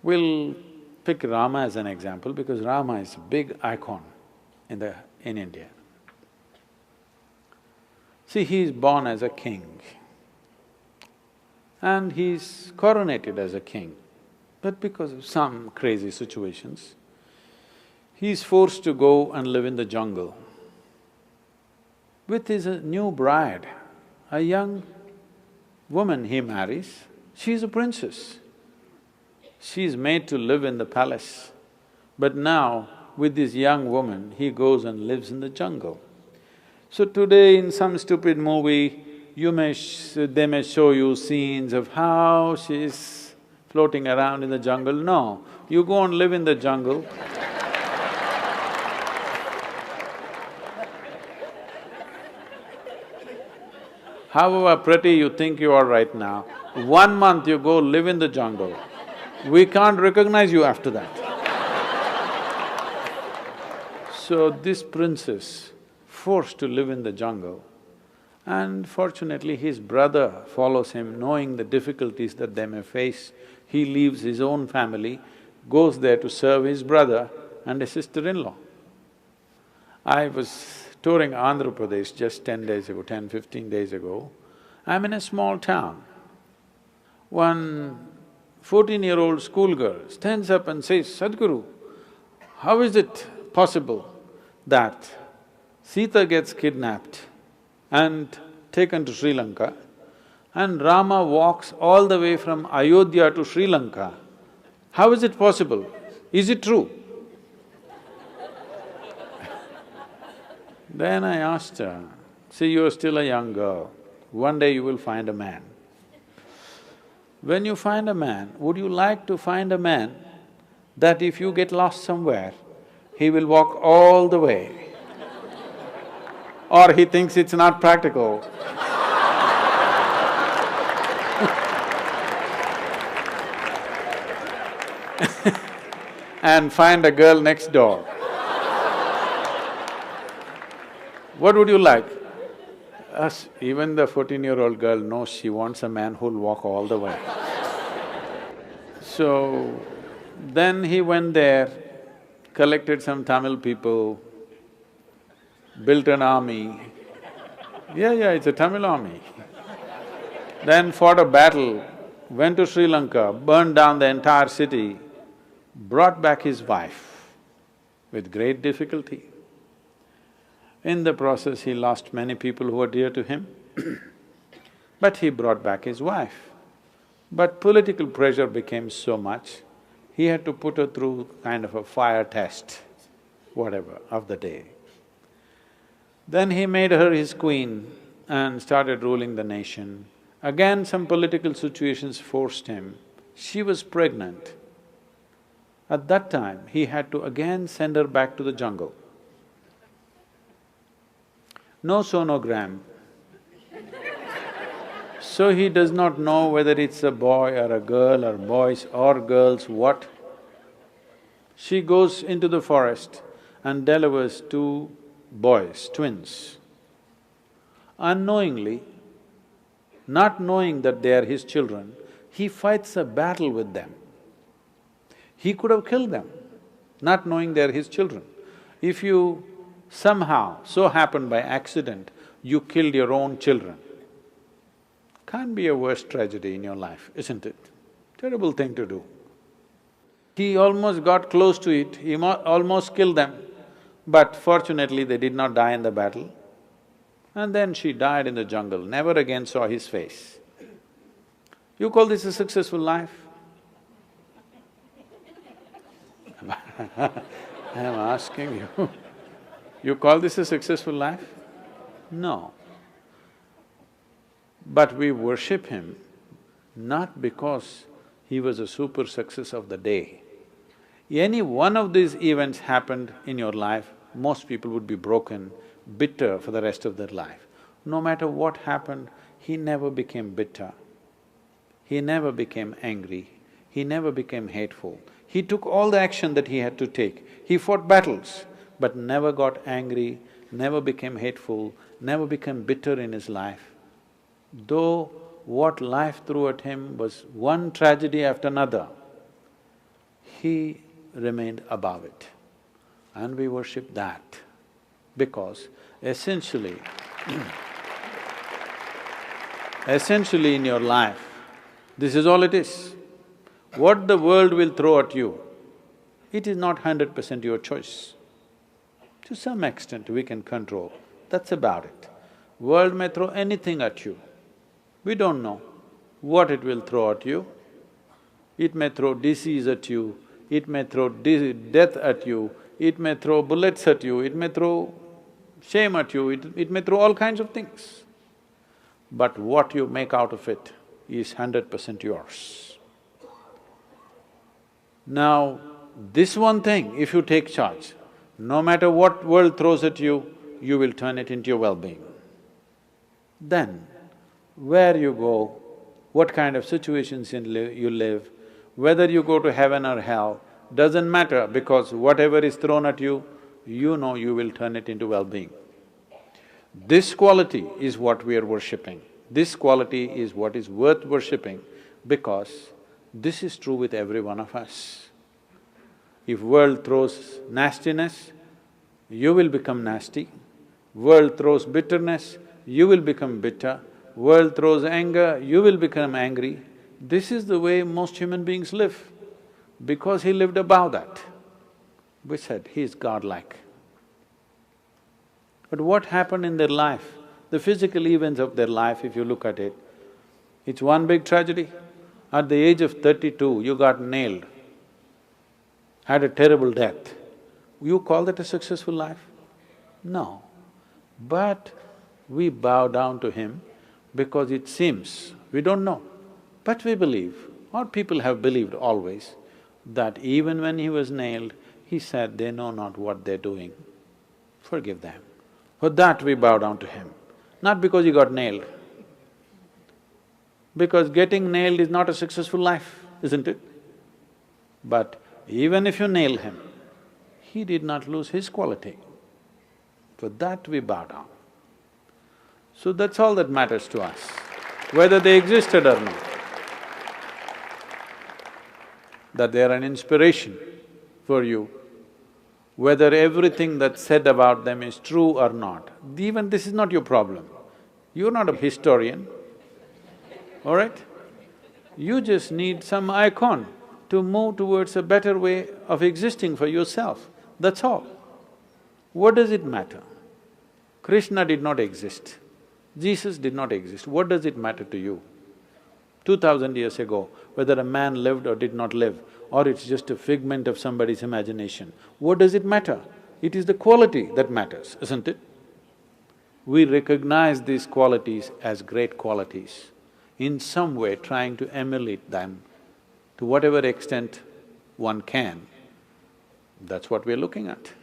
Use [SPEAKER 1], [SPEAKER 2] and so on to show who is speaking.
[SPEAKER 1] We'll pick Rama as an example because Rama is a big icon in India. See, he is born as a king and he's coronated as a king. But because of some crazy situations, he's forced to go and live in the jungle with his new bride, a young woman he marries. She's a princess. She's made to live in the palace. But now, with this young woman, he goes and lives in the jungle. So today in some stupid movie, they may show you scenes of how she's floating around in the jungle. No, you go and live in the jungle. However pretty you think you are right now, 1 month you go live in the jungle, we can't recognize you after that. So this princess, forced to live in the jungle, and fortunately his brother follows him, knowing the difficulties that they may face. He leaves his own family, goes there to serve his brother and his sister-in-law. I was touring Andhra Pradesh just 10 days ago, 15 days ago. I'm in a small town. One 14-year-old schoolgirl stands up and says, "Sadhguru, how is it possible that Sita gets kidnapped and taken to Sri Lanka and Rama walks all the way from Ayodhya to Sri Lanka? How is it possible? Is it true?" Then I asked her, "See, you're still a young girl, one day you will find a man. When you find a man, would you like to find a man that if you get lost somewhere, he will walk all the way? Or he thinks it's not practical?" And find a girl next door. What would you like? Even the 14-year-old girl knows she wants a man who'll walk all the way. So, then he went there, collected some Tamil people, built an army. Yeah, it's a Tamil army. Then fought a battle, went to Sri Lanka, burned down the entire city, brought back his wife with great difficulty. In the process, he lost many people who were dear to him, but he brought back his wife. But political pressure became so much, he had to put her through kind of a fire test, whatever, of the day. Then he made her his queen and started ruling the nation. Again, some political situations forced him. She was pregnant. At that time, he had to again send her back to the jungle. No sonogram. So he does not know whether it's a boy or a girl or boys or girls, what. She goes into the forest and delivers 2 boys, twins. Unknowingly, not knowing that they are his children, he fights a battle with them. He could have killed them, not knowing they are his children. If you somehow, so happened by accident, you killed your own children, can't be a worse tragedy in your life, isn't it? Terrible thing to do. He almost got close to it, he almost killed them, but fortunately they did not die in the battle. And then she died in the jungle, never again saw his face. You call this a successful life? I'm asking you, you call this a successful life? No. But we worship him not because he was a super success of the day. Any one of these events happened in your life, most people would be broken, bitter for the rest of their life. No matter what happened, he never became bitter. He never became angry. He never became hateful. He took all the action that he had to take. He fought battles, but never got angry, never became hateful, never became bitter in his life. Though what life threw at him was one tragedy after another, he remained above it. And we worship that because essentially, essentially in your life, this is all it is. What the world will throw at you, it is not 100% your choice. To some extent we can control, that's about it. World may throw anything at you, we don't know what it will throw at you. It may throw disease at you, it may throw death at you, it may throw bullets at you, it may throw shame at you, it may throw all kinds of things. But what you make out of it is 100% yours. Now, this one thing, if you take charge, no matter what world throws at you, you will turn it into your well-being. Then, where you go, what kind of situations you live, whether you go to heaven or hell, doesn't matter because whatever is thrown at you, you know you will turn it into well-being. This quality is what we are worshipping. This quality is what is worth worshipping because this is true with every one of us. If world throws nastiness, you will become nasty. World throws bitterness, you will become bitter. World throws anger, you will become angry. This is the way most human beings live. Because he lived above that, we said he is godlike. But what happened in their life, the physical events of their life, if you look at it, it's one big tragedy. At the age of 32, you got nailed, had a terrible death. You call that a successful life? No. But we bow down to him because it seems, we don't know, but we believe, or people have believed always, that even when he was nailed, he said, they know not what they're doing, forgive them. For that we bow down to him, not because he got nailed. Because getting nailed is not a successful life, isn't it? But even if you nail him, he did not lose his quality. For that we bow down. So that's all that matters to us, whether they existed or not. That they are an inspiration for you, whether everything that's said about them is true or not. Even this is not your problem. You're not a historian, all right? You just need some icon to move towards a better way of existing for yourself, that's all. What does it matter? Krishna did not exist, Jesus did not exist, what does it matter to you? 2000 years ago, whether a man lived or did not live, or it's just a figment of somebody's imagination, what does it matter? It is the quality that matters, isn't it? We recognize these qualities as great qualities, in some way trying to emulate them to whatever extent one can. That's what we're looking at.